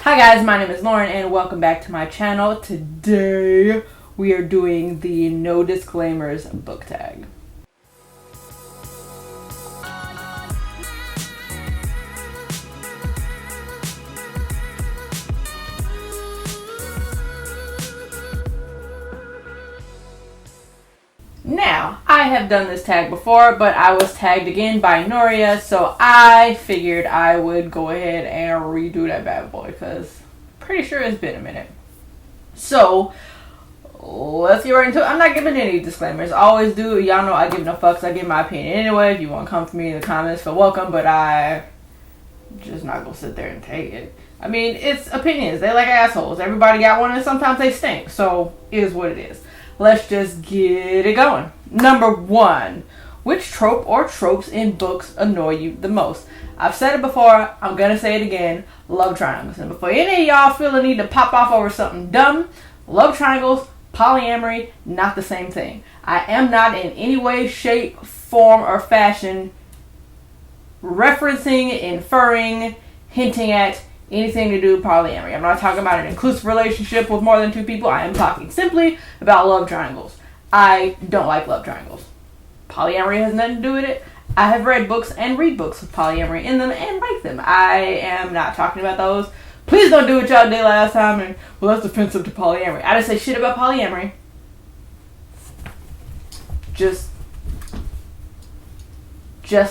Hi guys, my name is Lauren and welcome back to my channel. Today we are doing the no disclaimers book tag. Now, I have done this tag before, but I was tagged again by Noria, so I figured I would go ahead and redo that bad boy, because pretty sure it's been a minute. So, let's get right into it. I'm not giving any disclaimers. I always do. Y'all know I give no fucks. I give my opinion anyway. If you want to come for me in the comments, feel welcome, but I just not gonna sit there and take it. I mean, it's opinions. They like assholes. Everybody got one, and sometimes they stink, so it is what it is. Let's just get it going. Number 1. Which trope or tropes in books annoy you the most? I've said it before. I'm going to say it again. Love triangles. And before any of y'all feel the need to pop off over something dumb, love triangles, polyamory, not the same thing. I am not in any way, shape, form, or fashion referencing, inferring, hinting at anything to do with polyamory. I'm not talking about an inclusive relationship with more than 2 people. I am talking simply about love triangles. I don't like love triangles. Polyamory has nothing to do with it. I have read books and read books with polyamory in them and like them. I am not talking about those. Please don't do what y'all did last time and, well, that's offensive to polyamory. I didn't say shit about polyamory. Just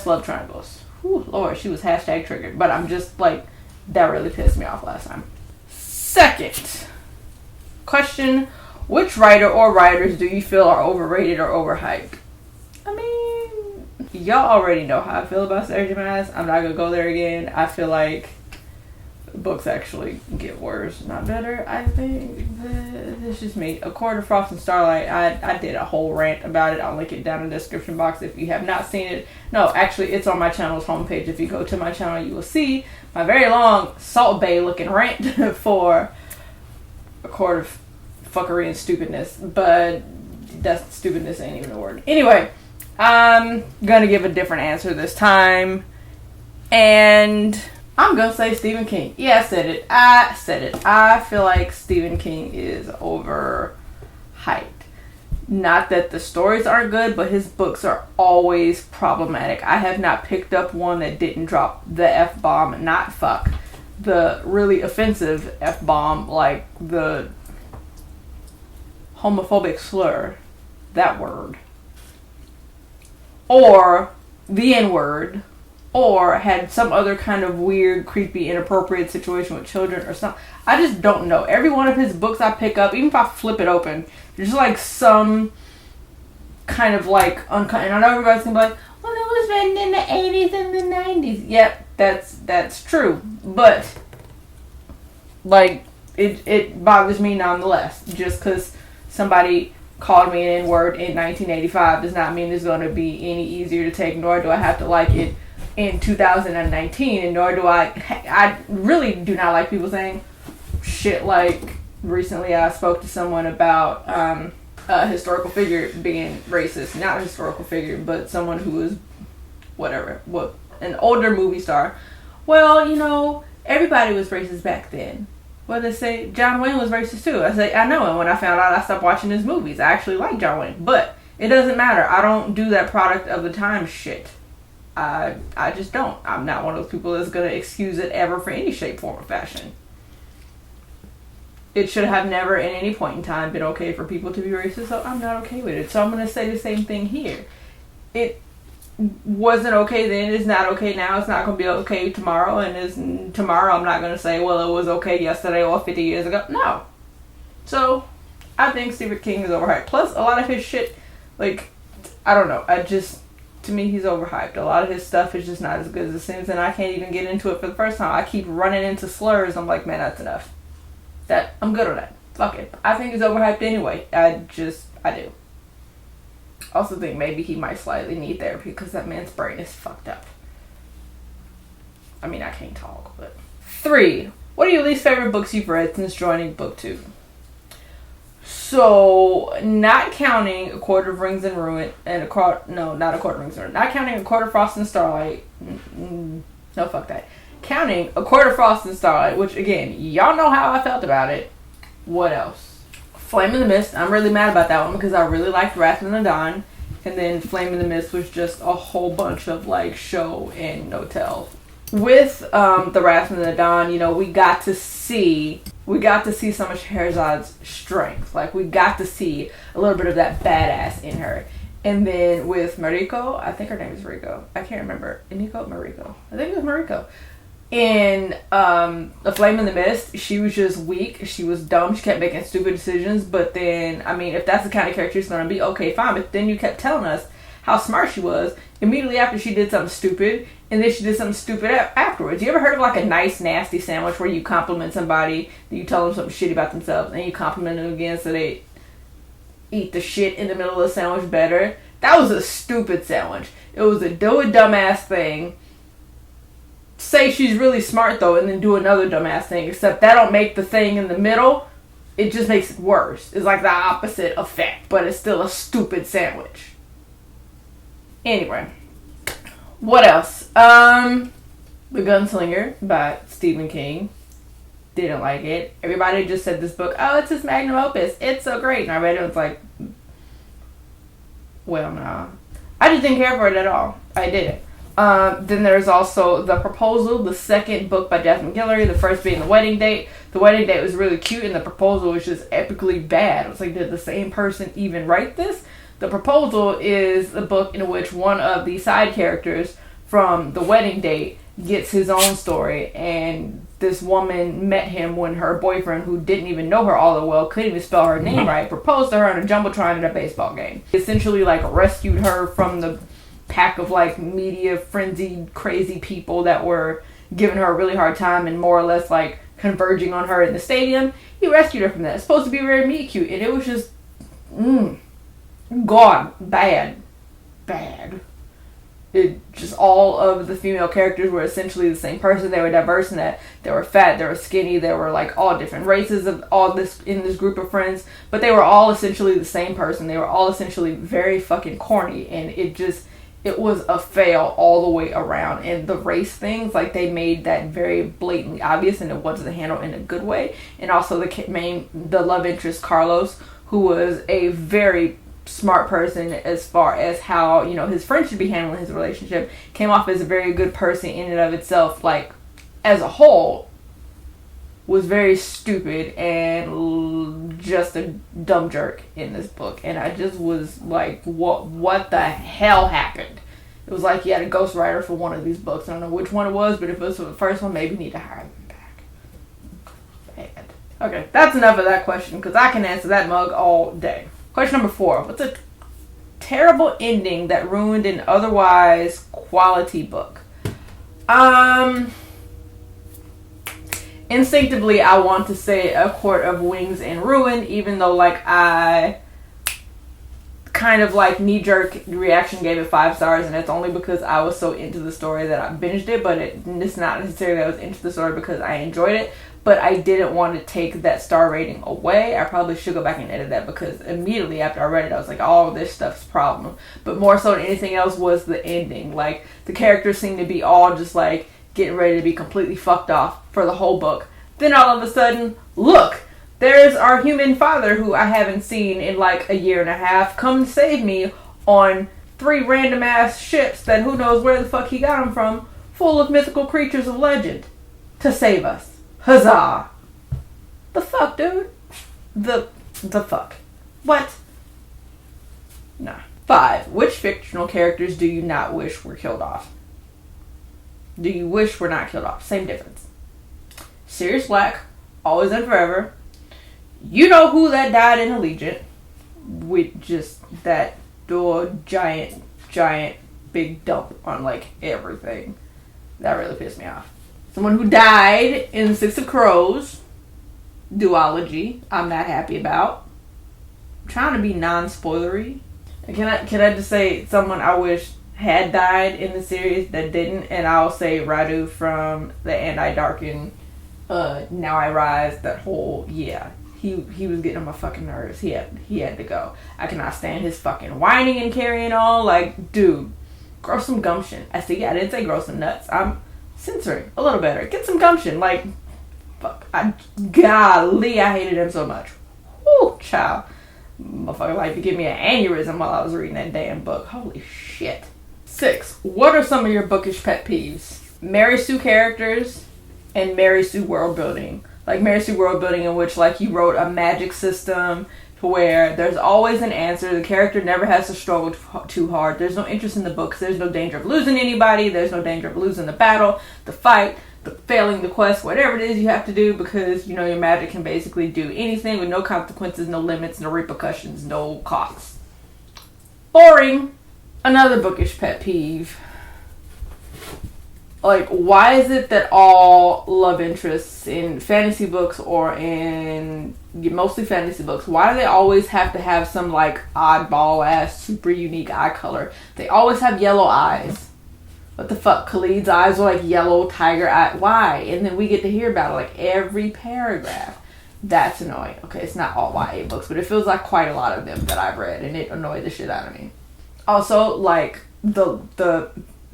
love triangles. Whew, Lord, she was hashtag triggered. But I'm just like, that really pissed me off last time. Second question, which writer or writers do you feel are overrated or overhyped? I mean, y'all already know how I feel about Sarah J. Maas. I'm not going to go there again. I feel like books actually get worse, not better. I think this is just me. A Quarter of Frost and Starlight, I did a whole rant about it. I'll link it down in the description box if you have not seen it. No, actually, it's on my channel's homepage. If you go to my channel, you will see my very long Salt Bay looking rant for A Quarter of Fuckery and Stupidness. But that stupidness ain't even a word. Anyway, I'm gonna give a different answer this time. And I'm gonna say Stephen King. Yeah, I said it. I feel like Stephen King is overhyped. Not that the stories aren't good, but his books are always problematic. I have not picked up one that didn't drop the F-bomb, not fuck, the really offensive F-bomb, like the homophobic slur, that word, or the N-word, or had some other kind of weird, creepy, inappropriate situation with children or something. I just don't know. Every one of his books I pick up, even if I flip it open, there's like some kind of like and I know everybody's gonna be like, well, it was written in the 80s and the 90s. Yep, that's true. But like it bothers me nonetheless. Just because somebody called me an N-word in 1985 does not mean it's going to be any easier to take, nor do I have to like it in 2019, and nor do I really do not like people saying shit like, recently I spoke to someone about a historical figure being racist. Not a historical figure, but someone who was an older movie star. Well, you know, everybody was racist back then. Well, they say John Wayne was racist too. I say, I know, and when I found out, I stopped watching his movies. I actually like John Wayne, but it doesn't matter. I don't do that product of the time shit. I just don't. I'm not one of those people that's going to excuse it ever for any shape, form, or fashion. It should have never at any point in time been okay for people to be racist, so I'm not okay with it. So I'm going to say the same thing here. It wasn't okay then, it's not okay now, it's not going to be okay tomorrow, and tomorrow I'm not going to say, well, it was okay yesterday or 50 years ago. No. So, I think Stephen King is overhyped. Plus, a lot of his shit, like, I don't know, to me, he's overhyped. A lot of his stuff is just not as good as it seems, and I can't even get into it for the first time. I keep running into slurs. I'm like, man, that's enough. I'm good on that. Fuck it. I think he's overhyped anyway. I do. Also think maybe he might slightly need therapy because that man's brain is fucked up. I mean, I can't talk, but. 3. What are your least favorite books you've read since joining Booktube? So, not counting A Quarter of Rings and Ruin, and not A Quarter of Rings and Ruin, not counting A Quarter of Frost and Starlight, no, fuck that. counting a quart of Frost and Starlight, which again, y'all know how I felt about it. What else? Flame in the Mist. I'm really mad about that one because I really liked Wrath in the Dawn. And then Flame in the Mist was just a whole bunch of like show and no tell. With the Wrath in the Dawn, you know, we got to see some of Scheherazad's strength. Like, we got to see a little bit of that badass in her. And then with Mariko, I think her name is Mariko. I can't remember. Iniko? Mariko. I think it was Mariko. In The Flame in the Mist, she was just weak. She was dumb. She kept making stupid decisions. But then, I mean, if that's the kind of character she's going to be, okay, fine. But then you kept telling us how smart she was immediately after she did something stupid. And then she did something stupid afterwards. You ever heard of like a nice, nasty sandwich where you compliment somebody, then you tell them something shitty about themselves, and you compliment them again so they eat the shit in the middle of the sandwich better? That was a stupid sandwich. It was a do a dumbass thing. Say she's really smart though, and then do another dumbass thing, except that don't make the thing in the middle, it just makes it worse. It's like the opposite effect, but it's still a stupid sandwich. Anyway. What else? The Gunslinger by Stephen King. Didn't like it. Everybody just said this book, oh, it's his magnum opus. It's so great. And I read it and was like, well, nah. I just didn't care for it at all. I didn't. Then there's also The Proposal, the second book by Jasmine Guillory, the first being The Wedding Date. The Wedding Date was really cute and The Proposal was just epically bad. It was like, did the same person even write this? The Proposal is a book in which one of the side characters from The Wedding Date gets his own story, and this woman met him when her boyfriend, who didn't even know her all that well, couldn't even spell her name right, proposed to her on a jumbotron at a baseball game. He essentially like rescued her from the pack of like media frenzied crazy people that were giving her a really hard time and more or less like converging on her in the stadium. He rescued her from that. It's supposed to be very meet cute, and it was just God, bad. It just, all of the female characters were essentially the same person. They were diverse in that they were fat, they were skinny, they were like all different races of all this in this group of friends, but they were all essentially the same person. They were all essentially very fucking corny, and it was a fail all the way around. And the race things, like, they made that very blatantly obvious, and it wasn't handled in a good way. And also the love interest Carlos, who was a very smart person as far as how, you know, his friend should be handling his relationship, came off as a very good person in and of itself, like, as a whole, was very stupid and just a dumb jerk in this book. And I just was like, what the hell happened? It was like he had a ghostwriter for one of these books. I don't know which one it was, but if it was for the first one, maybe need to hire him back. Bad. Okay, that's enough of that question, because I can answer that mug all day. Question number 4. What's a terrible ending that ruined an otherwise quality book? Instinctively, I want to say A Court of Wings and Ruin, even though, like, I kind of, like, knee-jerk reaction gave it 5 stars, and it's only because I was so into the story that I binged it, but it's not necessarily that I was into the story because I enjoyed it, but I didn't want to take that star rating away. I probably should go back and edit that, because immediately after I read it, I was like, oh, this stuff's a problem. But more so than anything else was the ending. Like, the characters seemed to be all just, like, getting ready to be completely fucked off for the whole book. Then all of a sudden, look, there's our human father, who I haven't seen in like a year and a half, come to save me on 3 random ass ships that who knows where the fuck he got them from, full of mythical creatures of legend, to save us. Huzzah! The fuck, dude? The fuck. What? Nah. 5. Which fictional characters do you not wish were killed off? Do you wish were not killed off? Same difference. Sirius Black, Always and Forever. You know who that died in Allegiant. With just that giant big dump on, like, everything. That really pissed me off. Someone who died in Six of Crows duology, I'm not happy about. I'm trying to be non-spoilery. Can I just say someone I wish had died in the series that didn't? And I'll say Radu from the And I Darken, Now I Rise, that whole, yeah. He was getting on my fucking nerves. He had to go. I cannot stand his fucking whining and carrying on. Like, dude, grow some gumption. I didn't say grow some nuts. I'm censoring a little better. Get some gumption. Like, fuck, golly, I hated him so much. Woo, child. Motherfucker like to give me an aneurysm while I was reading that damn book. Holy shit. 6. What are some of your bookish pet peeves? Mary Sue characters and Mary Sue world building. Like Mary Sue world building in which like you wrote a magic system to where there's always an answer. The character never has to struggle too hard. There's no interest in the book. There's no danger of losing anybody. There's no danger of losing the battle, the fight, the failing the quest, whatever it is you have to do, because you know your magic can basically do anything with no consequences, no limits, no repercussions, no costs. Boring. Another bookish pet peeve. Like, why is it that all love interests in fantasy books or in mostly fantasy books, why do they always have to have some like oddball ass super unique eye color? They always have yellow eyes. What the fuck? Khalid's eyes are like yellow tiger eye. Why? And then we get to hear about it like every paragraph. That's annoying. Okay, it's not all YA books, but it feels like quite a lot of them that I've read, and it annoyed the shit out of me. Also, like the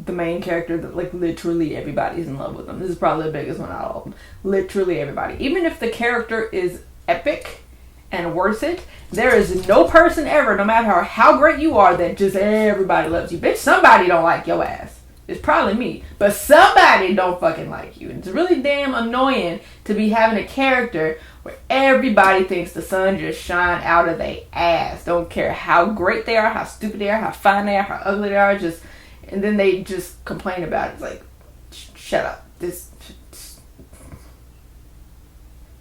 main character that like literally everybody's in love with them. This is probably the biggest one out of all of them. Literally everybody. Even if the character is epic and worth it, there is no person ever, no matter how great you are, that just everybody loves you. Bitch, somebody don't like your ass. It's probably me, but somebody don't fucking like you. It's really damn annoying to be having a character where everybody thinks the sun just shine out of their ass. Don't care how great they are, how stupid they are, how fine they are, how ugly they are, just, and then they just complain about it. It's like, shut up.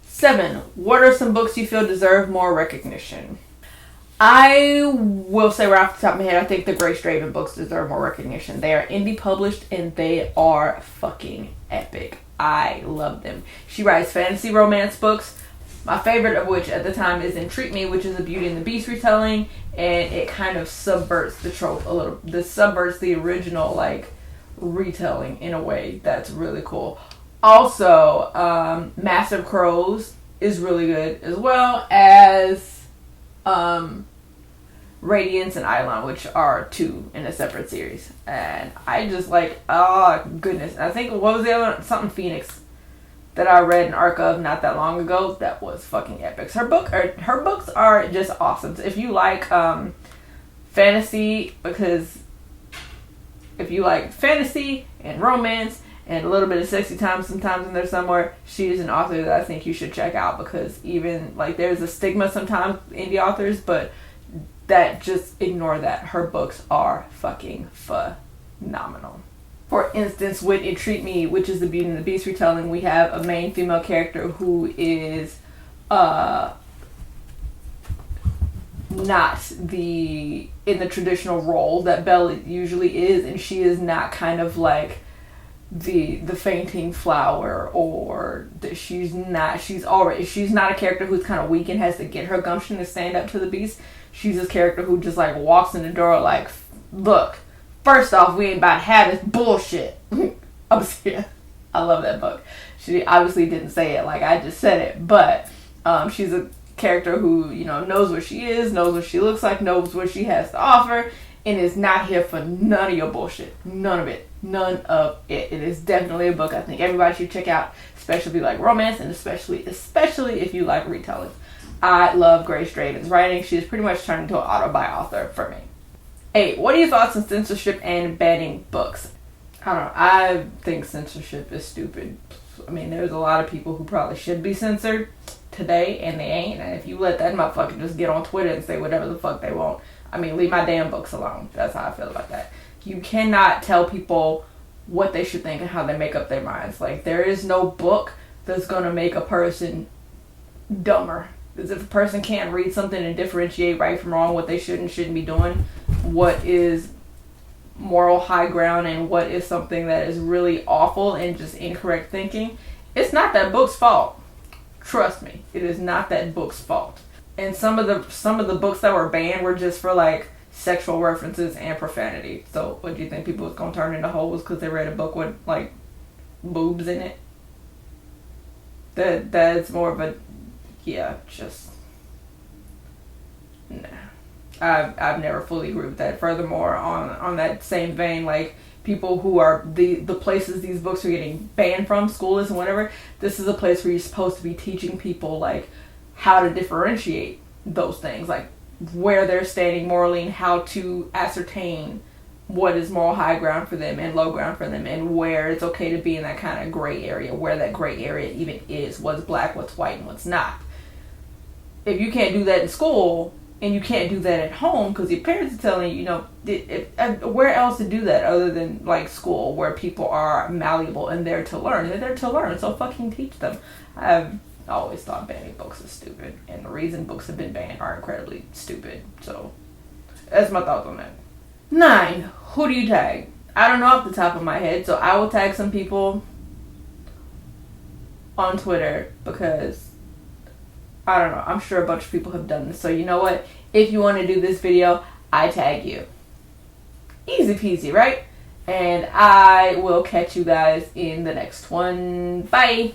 7. What are some books you feel deserve more recognition? I will say right off the top of my head, I think the Grace Draven books deserve more recognition. They are indie published and they are fucking epic. I love them. She writes fantasy romance books, my favorite of which at the time is Intrigue Me, which is a Beauty and the Beast retelling, and it kind of subverts the trope a little. This subverts the original like retelling in a way that's really cool. Also, Massive Crows is really good, as well as Radiance and Eidolon, which are 2 in a separate series. And I just like, oh goodness. I think, what was the other one? Something Phoenix that I read an arc of not that long ago. That was fucking epic. Her books are just awesome. So if you like fantasy, because if you like fantasy and romance and a little bit of sexy time sometimes in there somewhere, she's an author that I think you should check out, because even like there's a stigma sometimes indie authors, but that, just ignore that. Her books are fucking phenomenal. For instance, with Intrigue Me, which is the Beauty and the Beast retelling, we have a main female character who is not in the traditional role that Belle usually is, and she is not kind of like the fainting flower, or she's not a character who's kind of weak and has to get her gumption to stand up to the beast. She's this character who just like walks in the door like, look, first off, we ain't about to have this bullshit. I'm serious. I love that book. She obviously didn't say it like I just said it, but she's a character who, you know, knows what she is, knows what she looks like, knows what she has to offer, and is not here for none of your bullshit. None of it. None of it. It is definitely a book I think everybody should check out, especially if you like romance, and especially if you like retelling. I love Grace Draven's writing. She is pretty much turned into an auto-author for me. 8. What are your thoughts on censorship and banning books? I don't know. I think censorship is stupid. I mean, there's a lot of people who probably should be censored today, and they ain't. And if you let that motherfucker just get on Twitter and say whatever the fuck they want, I mean, leave my damn books alone. That's how I feel about that. You cannot tell people what they should think and how they make up their minds. Like, there is no book that's going to make a person dumber. Because if a person can't read something and differentiate right from wrong, what they should and shouldn't be doing, what is moral high ground and what is something that is really awful and just incorrect thinking, it's not that book's fault. Trust me, it is not that book's fault. And some of the books that were banned were just for like sexual references and profanity. So what do you think, people was gonna turn into hoes because they read a book with like boobs in it? That's more of a, yeah, just nah. I've never fully agree with that. Furthermore, on that same vein, like, people who are the places these books are getting banned from, school is and whatever, this is a place where you're supposed to be teaching people like how to differentiate those things, like where they're standing morally and how to ascertain what is moral high ground for them and low ground for them, and where it's okay to be in that kind of gray area, where that gray area even is, what's black, what's white, and what's not. If you can't do that in school, and you can't do that at home because your parents are telling you, where else to do that other than like school, where people are malleable and there to learn. They're there to learn, so fucking teach them. I've always thought banning books is stupid, and the reason books have been banned are incredibly stupid. So that's my thoughts on that. 9. Who do you tag? I don't know off the top of my head, so I will tag some people on Twitter because I don't know. I'm sure a bunch of people have done this. So you know what? If you want to do this video, I tag you. Easy peasy, right? And I will catch you guys in the next one. Bye!